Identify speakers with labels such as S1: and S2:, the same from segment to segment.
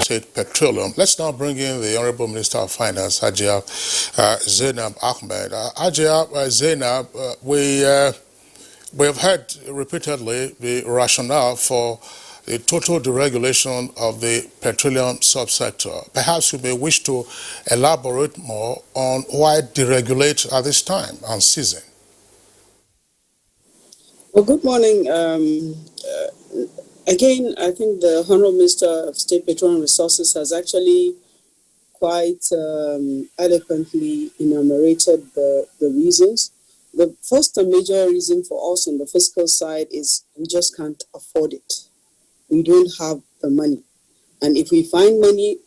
S1: State Petroleum. Let's now bring in the Honorable Minister of Finance, Hajia Zainab Ahmed. Zainab, we have heard repeatedly the rationale for the total deregulation of the petroleum subsector. Perhaps you may wish to elaborate more on why deregulate at this time and season.
S2: Well, good morning. Again, I think the Honourable Minister of State Petroleum Resources has actually quite eloquently enumerated the reasons. The first and major reason for us on the fiscal side is we just can't afford it. We don't have the money. And if we find money,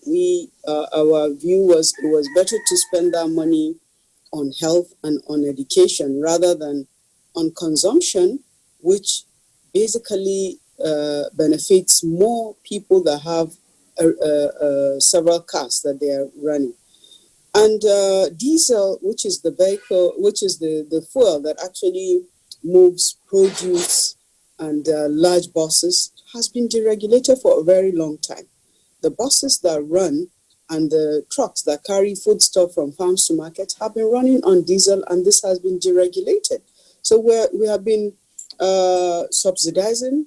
S2: our view was it was better to spend that money on health and on education rather than on consumption, which basically benefits more people that have several cars that they are running. And diesel, which is the vehicle, which is the fuel that actually moves produce and large buses, has been deregulated for a very long time. The buses that run and the trucks that carry foodstuff from farms to markets have been running on diesel, and this has been deregulated. So we have been subsidizing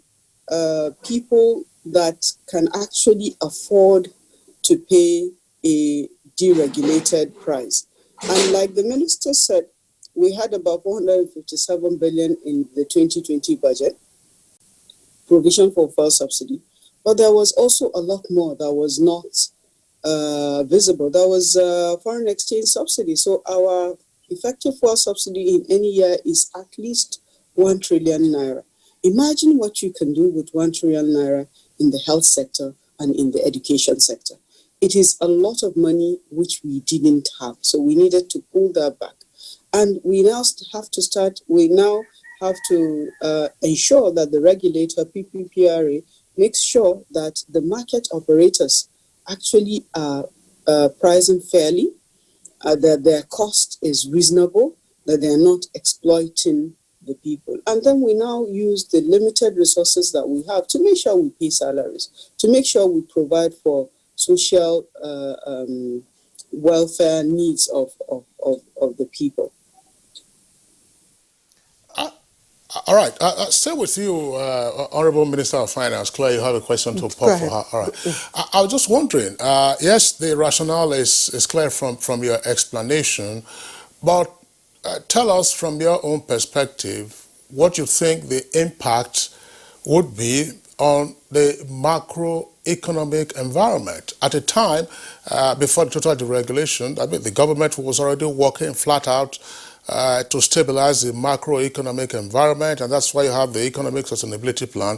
S2: people that can actually afford to pay a deregulated price. And like the minister said, we had about 457 billion in the 2020 budget, provision for fuel subsidy. But there was also a lot more that was not visible. There was foreign exchange subsidy. So our effective fuel subsidy in any year is at least 1 trillion naira. Imagine what you can do with 1 trillion naira in the health sector and in the education sector. It is a lot of money which we didn't have. So we needed to pull that back. And we now have to ensure that the regulator, PPPRA, makes sure that the market operators actually are pricing fairly, that their cost is reasonable, that they are not exploiting the people. And then we now use the limited resources that we have to make sure we pay salaries, to make sure we provide for social welfare needs of the people.
S1: All right. I'll stay with you, Honorable Minister of Finance. Claire, you have a question to pop for her. All right. I was just wondering, yes, the rationale is clear from your explanation, but tell us from your own perspective what you think the impact would be on the macroeconomic environment. At a time before the total deregulation, I mean, the government was already working flat out to stabilize the macroeconomic environment, and that's why you have the economic sustainability plan.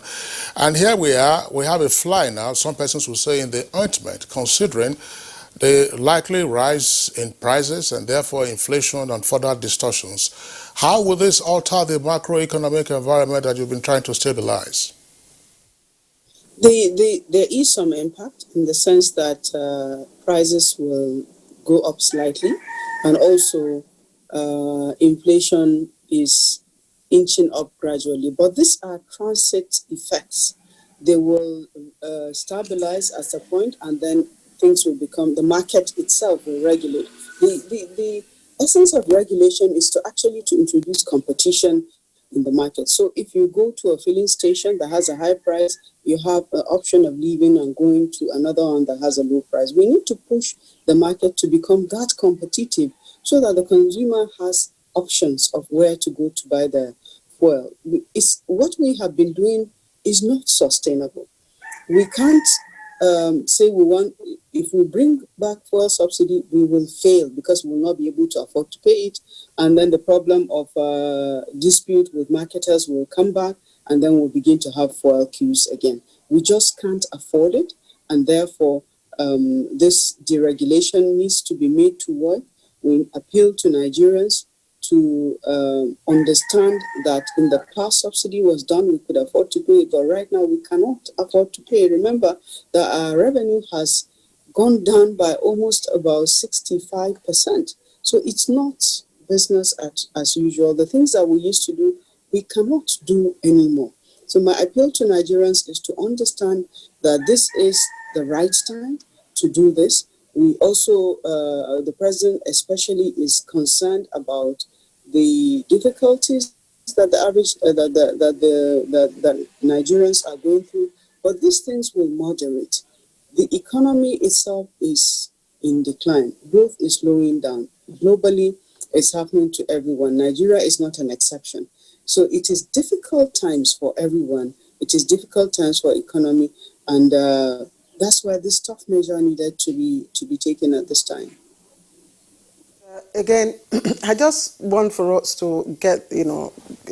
S1: And here we are, we have a fly now, some persons will say in the ointment, considering the likely rise in prices and therefore inflation and further distortions. How will this alter the macroeconomic environment that you've been trying to stabilize?
S2: There is some impact in the sense that prices will go up slightly, and also inflation is inching up gradually. But these are transit effects. They will stabilize at a point, and then things will become, the market itself will regulate. The essence of regulation is to introduce competition in the market. So if you go to a filling station that has a high price, you have an option of leaving and going to another one that has a low price. We need to push the market to become that competitive so that the consumer has options of where to go to buy the fuel. What we have been doing is not sustainable. We can't say if we bring back fuel subsidy, we will fail because we will not be able to afford to pay it. And then the problem of dispute with marketers will come back, and then we'll begin to have fuel queues again. We just can't afford it. And therefore, this deregulation needs to be made to work. We appeal to Nigerians to understand that in the past subsidy was done, we could afford to pay it, but right now we cannot afford to pay. Remember that our revenue has gone down by almost about 65%. So it's not business as usual. The things that we used to do, we cannot do anymore. So my appeal to Nigerians is to understand that this is the right time to do this. We also, the president especially is concerned about the difficulties that the average that Nigerians are going through, but these things will moderate. The economy itself is in decline. Growth is slowing down. Globally, it's happening to everyone. Nigeria is not an exception. So it is difficult times for everyone. It is difficult times for economy, and that's why this tough measure needed to be taken at this time.
S3: Again, I just want for us to get, a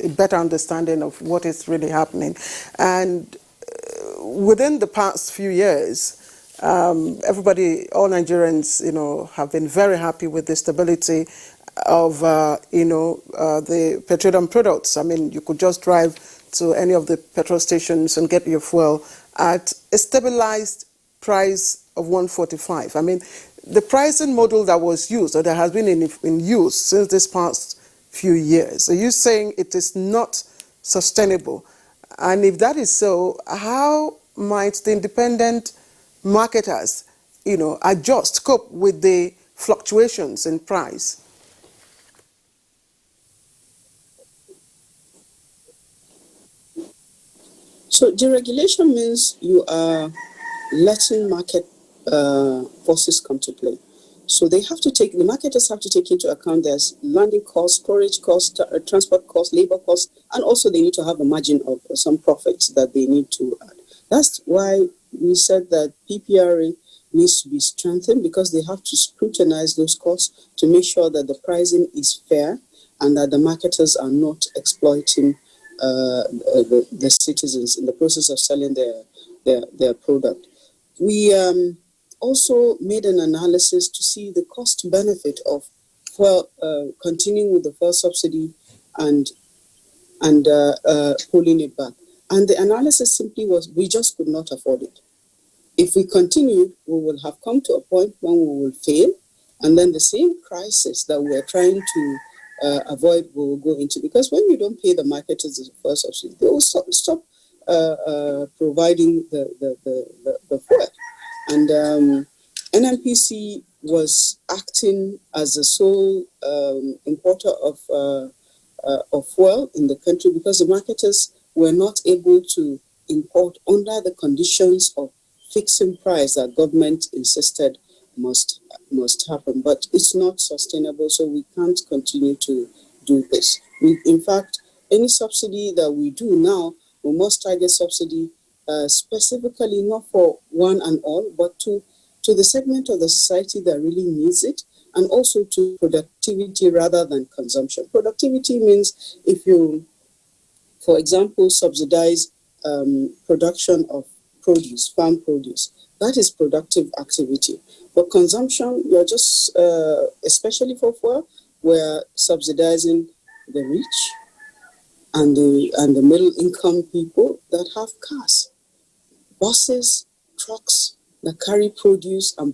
S3: better understanding of what is really happening. And within the past few years, everybody, all Nigerians, have been very happy with the stability of, the petroleum products. I mean, you could just drive to any of the petrol stations and get your fuel at a stabilized price of 145. I mean, the pricing model that was used, or that has been in use since this past few years, are you saying it is not sustainable? And if that is so, how might the independent marketers, adjust, cope with the fluctuations in price?
S2: So deregulation means you are letting market forces come to play. So the marketers have to take into account there's landing costs, storage costs, transport costs, labor costs, and also they need to have a margin of some profits that they need to add. That's why we said that PPRA needs to be strengthened, because they have to scrutinize those costs to make sure that the pricing is fair and that the marketers are not exploiting the citizens in the process of selling their product. We also made an analysis to see the cost benefit of continuing with the fuel subsidy and pulling it back. And the analysis simply was, we just could not afford it. If we continued, we will have come to a point when we will fail, and then the same crisis that we're trying to avoid will go into, because when you don't pay the marketers the fuel subsidy, they will stop providing the fuel. And NNPC was acting as the sole importer of fuel in the country, because the marketers were not able to import under the conditions of fixing price that government insisted must happen. But it's not sustainable, so we can't continue to do this. In fact, any subsidy that we do now, we must target subsidy specifically not for one and all, but to the segment of the society that really needs it, and also to productivity rather than consumption. Productivity means if you, for example, subsidize production of produce, farm produce, that is productive activity. But consumption, you're just, especially for fuel, we're subsidizing the rich and the middle income people that have cars. Buses, trucks that carry produce, and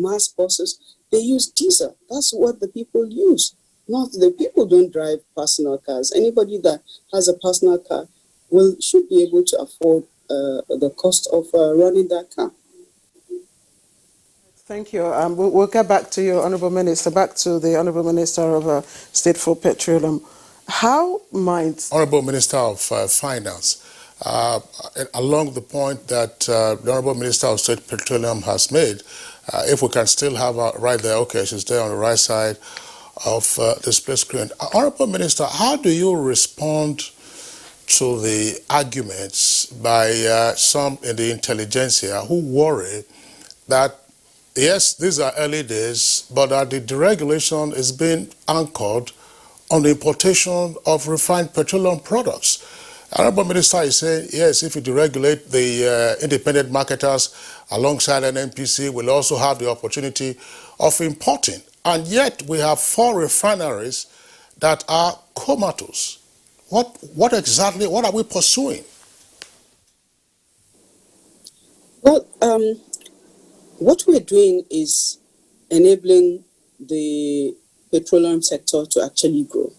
S2: mass buses, they use diesel. That's what the people use. Not the people don't drive personal cars. Anybody that has a personal car should be able to afford the cost of running that car.
S3: Thank you. We'll get back to you, Honourable Minister, back to the Honourable Minister of State for Petroleum. How might...
S1: Honourable Minister of Finance, along the point that the Honourable Minister of State Petroleum has made, if we can still have her right there, okay, she's there on the right side of the split screen. Honourable Minister, how do you respond to the arguments by some in the intelligentsia who worry that, yes, these are early days, but that the deregulation is being anchored on the importation of refined petroleum products? Honourable Minister is saying, yes, if you deregulate the independent marketers alongside NNPC, we'll also have the opportunity of importing. And yet we have 4 refineries that are comatose. What exactly, what are we pursuing?
S2: Well, what we're doing is enabling the petroleum sector to actually grow.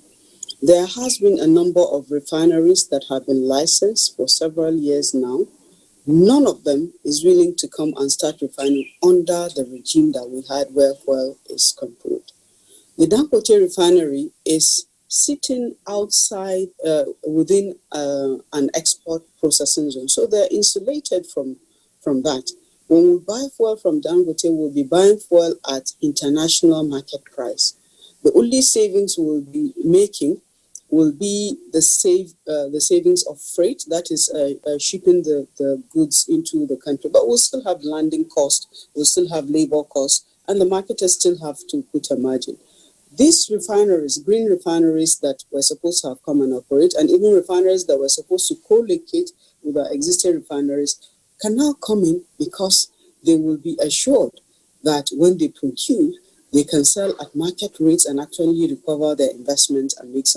S2: There has been a number of refineries that have been licensed for several years now, None of them is willing to come and start refining under the regime that we had where fuel is controlled. The Dangote refinery is sitting outside within an export processing zone. So they're insulated from that. When we buy fuel from Dangote, we'll be buying fuel at international market price. The only savings we'll be making will be the savings of freight, that is shipping the goods into the country. But we'll still have landing costs, we'll still have labor costs, and the marketers still have to put a margin. These refineries, green refineries that were supposed to have come and operate, and even refineries that were supposed to co-locate with our existing refineries, can now come in because they will be assured that when they produce, they can sell at market rates and actually recover their investment and make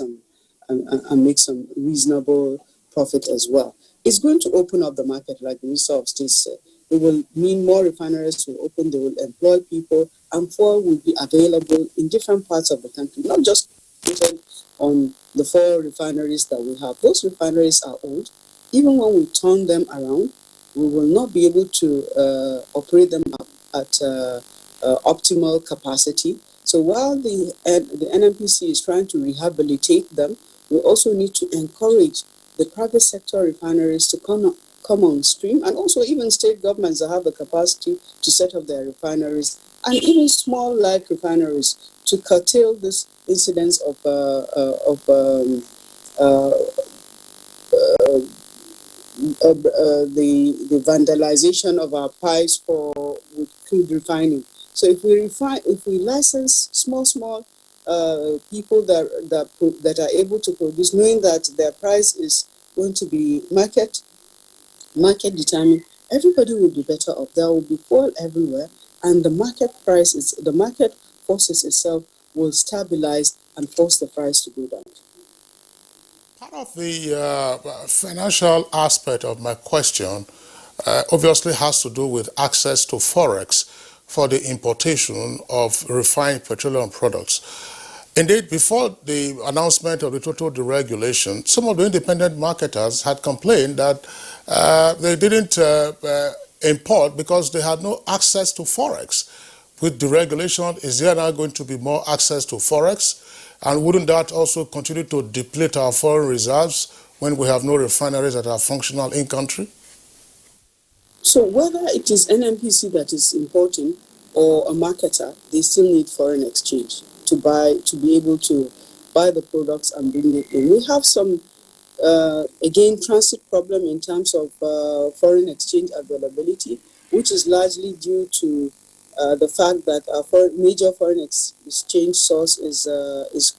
S2: some reasonable profit as well. It's going to open up the market, like the Minister of State said. It will mean more refineries will open, they will employ people, and fuel will be available in different parts of the country, not just on the 4 refineries that we have. Those refineries are old. Even when we turn them around, we will not be able to operate them at optimal capacity. So while the NNPC is trying to rehabilitate them, we also need to encourage the private sector refineries to come on stream, and also even state governments that have the capacity to set up their refineries, and even small like refineries, to curtail this incidence of the vandalization of our pipes with crude refining. So if we license small people that are able to produce, knowing that their price is going to be market determined, everybody will be better off. There will be fuel everywhere, and the market forces itself will stabilize and force the price to go down.
S1: Part of the financial aspect of my question obviously has to do with access to forex for the importation of refined petroleum products. Indeed, before the announcement of the total deregulation, some of the independent marketers had complained that they didn't import because they had no access to forex. With deregulation, is there now going to be more access to forex? And wouldn't that also continue to deplete our foreign reserves when we have no refineries that are functional in country?
S2: So whether it is NNPC that is importing or a marketer, they still need foreign exchange to be able to buy the products and bring it in. We have some, again, transit problem in terms of foreign exchange availability, which is largely due to the fact that our major foreign exchange source is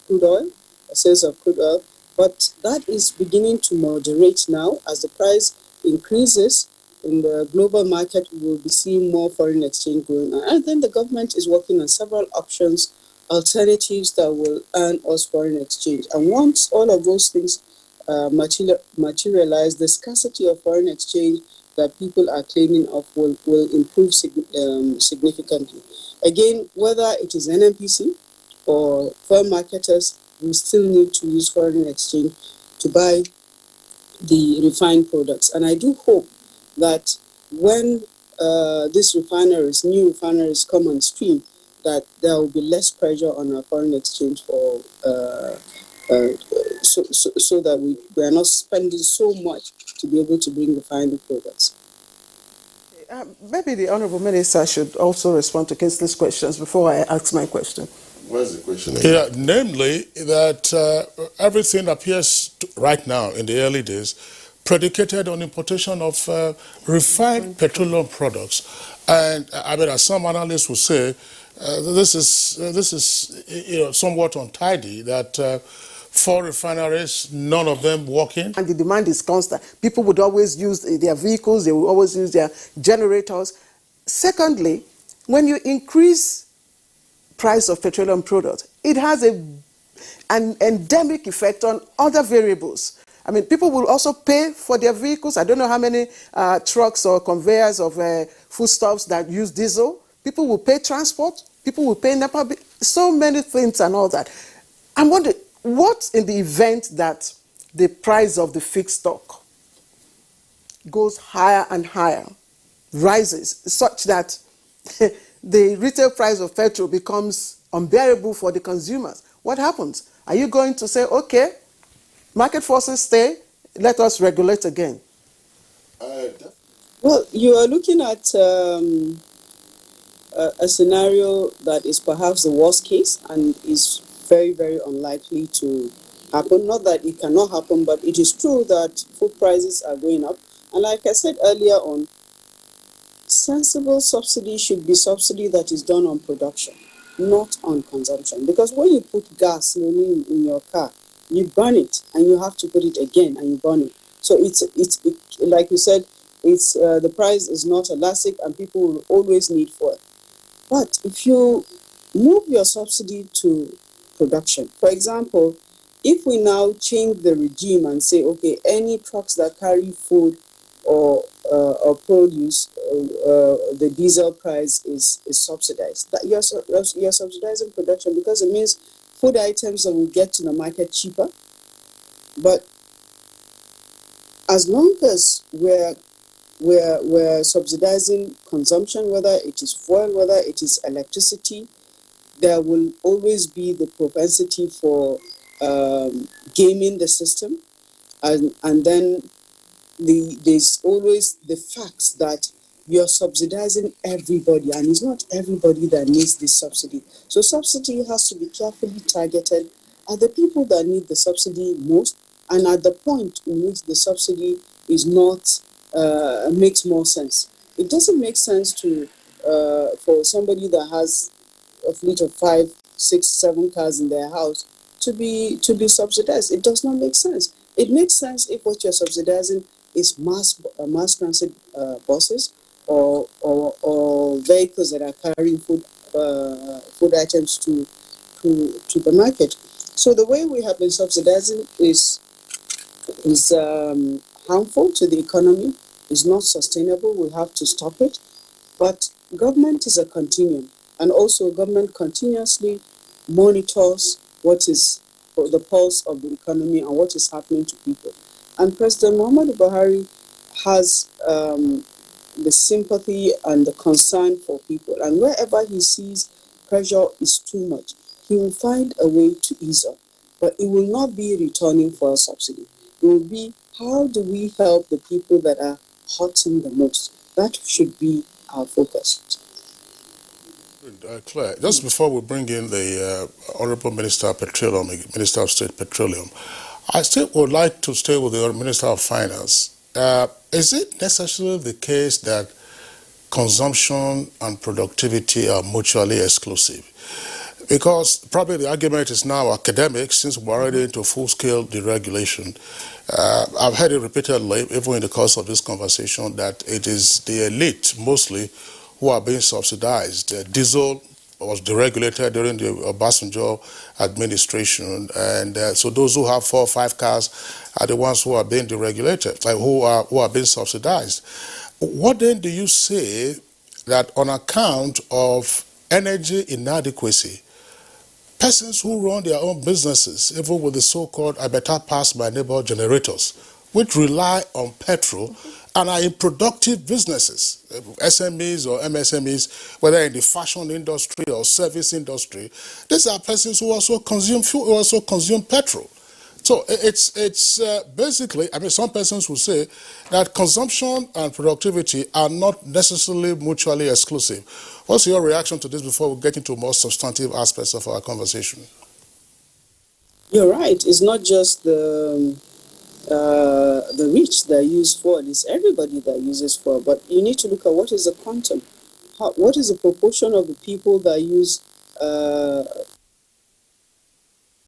S2: crude oil, sales of crude oil. But that is beginning to moderate now. As the price increases in the global market, we will be seeing more foreign exchange going on. And then the government is working on several options, alternatives that will earn us foreign exchange. And once all of those things materialize, the scarcity of foreign exchange that people are claiming of will improve significantly. Again, whether it is NNPC or foreign marketers, we still need to use foreign exchange to buy the refined products. And I do hope that when these new refineries come on stream, that there will be less pressure on our foreign exchange so that we are not spending so much to be able to bring refined products.
S3: Maybe the Honourable Minister should also respond to Kingsley's questions before I ask my question.
S4: What's the question?
S1: Yeah, namely that everything appears right now in the early days predicated on importation of refined petroleum products. And I mean, as some analysts would say, this is somewhat untidy that 4 refineries, none of them working.
S3: And the demand is constant. People would always use their vehicles, they will always use their generators. Secondly, when you increase price of petroleum products, it has an endemic effect on other variables. I mean, people will also pay for their vehicles. I don't know how many trucks or conveyors of foodstuffs that use diesel. People will pay transport. People will pay NEPA. So many things and all that. I'm wondering, what in the event that the price of the fixed stock goes higher and higher, rises, such that the retail price of petrol becomes unbearable for the consumers, what happens? Are you going to say, okay, market forces stay, let us regulate again?
S2: Well, you are looking at a scenario that is perhaps the worst case and is very, very unlikely to happen. Not that it cannot happen, but it is true that food prices are going up. And like I said earlier on, sensible subsidy should be subsidy that is done on production, not on consumption. Because when you put gas in your car, you burn it and you have to put it again and you burn it. So it's like you said, it's the price is not elastic and people will always need fuel. But if you move your subsidy to production, for example, if we now change the regime and say, okay, any trucks that carry food or produce, the diesel price is subsidized. That you're subsidizing production because it means food items that will get to the market cheaper. But as long as we're subsidizing consumption, whether it is fuel, whether it is electricity, there will always be the propensity for gaming the system, and then there's always the facts that you're subsidizing everybody, and it's not everybody that needs this subsidy. So subsidy has to be carefully targeted at the people that need the subsidy most, and at the point in which the subsidy is not makes more sense. It doesn't make sense to for somebody that has a fleet of 5, 6, 7 cars in their house to be subsidized. It does not make sense. It makes sense if what you're subsidizing is mass transit buses or vehicles that are carrying food items to the market. So the way we have been subsidizing is harmful to the economy. Is not sustainable. We have to stop it. But government is a continuum, and also government continuously monitors what is the pulse of the economy and what is happening to people. And President Muhammadu Buhari has the sympathy and the concern for people. And wherever he sees pressure is too much, he will find a way to ease up. But it will not be returning for a subsidy. It will be, how do we help the people that are hurting the most? That should be our focus.
S1: Claire, just before we bring in the Honorable Minister of Petroleum, Minister of State Petroleum, I still would like to stay with the Minister of Finance. Is it necessarily the case that consumption and productivity are mutually exclusive? Because probably the argument is now academic, since we're already into full-scale deregulation. I've heard it repeatedly, even in the course of this conversation, that it is the elite mostly who are being subsidized. Diesel was deregulated during the Obasanjo administration, and so those who have 4 or 5 cars are the ones who are being deregulated, who are being subsidized. What then do you say that on account of energy inadequacy, persons who run their own businesses, even with the so-called I better pass my neighbor generators, which rely on petrol and are in productive businesses, SMEs or MSMEs, whether in the fashion industry or service industry, these are persons who also consume fuel, who also consume petrol. So it's basically, I mean, some persons will say that consumption and productivity are not necessarily mutually exclusive. What's your reaction to this before we get into more substantive aspects of our conversation?
S2: You're right. It's not just the rich that use Ford. It's everybody that uses Ford. But you need to look at what is the quantum. What is the proportion of the people that use